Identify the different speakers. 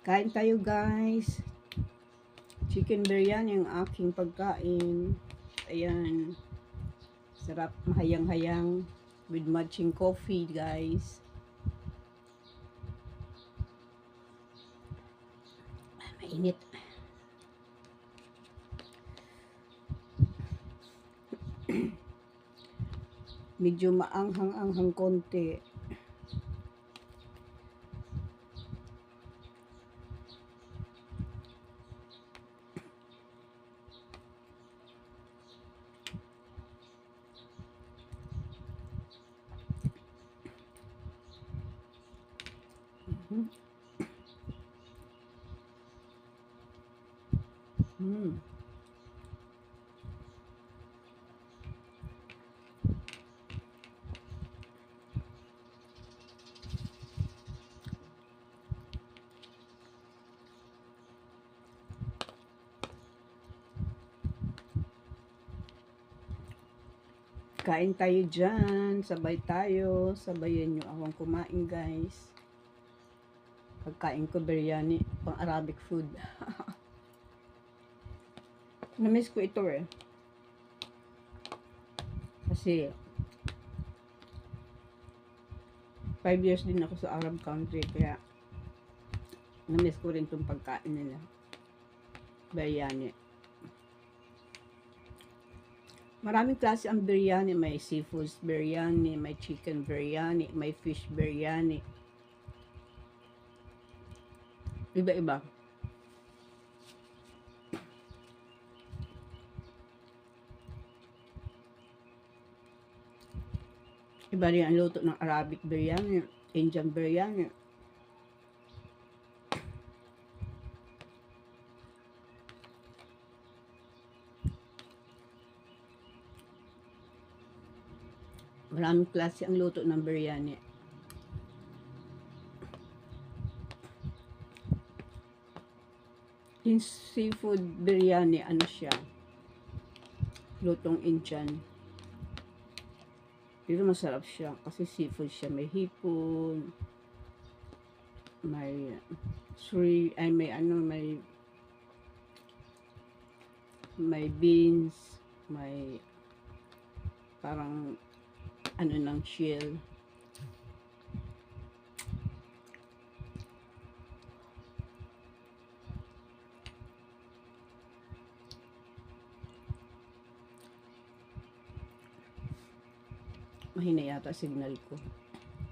Speaker 1: Kain tayo guys. Chicken biryani ang aking pagkain. Ayan. Sarap, mahayang-hayang with matching coffee guys. Mainit. Medyo maanghang-anghang konti. Kain tayo dyan. Sabay tayo. Sabayan nyo akong kumain guys. Pagkain ko biryani. Pang Arabic food. Namiss ko ito eh. Kasi 5 years din ako sa Arab country. Kaya namiss ko rin itong pagkain nila. Biryani. Maraming klase ang biryani. May seafood biryani, may chicken biryani, may fish biryani. Iba-iba. Iba rin ang luto ng Arabic biryani, Indian biryani. Maraming klase ang luto ng biryani. Yung seafood biryani, ano siya? Lutong Indian. Pero masarap siya kasi seafood siya. May hipon, may may beans, may parang ano ng shell. Mahina yata signal ko.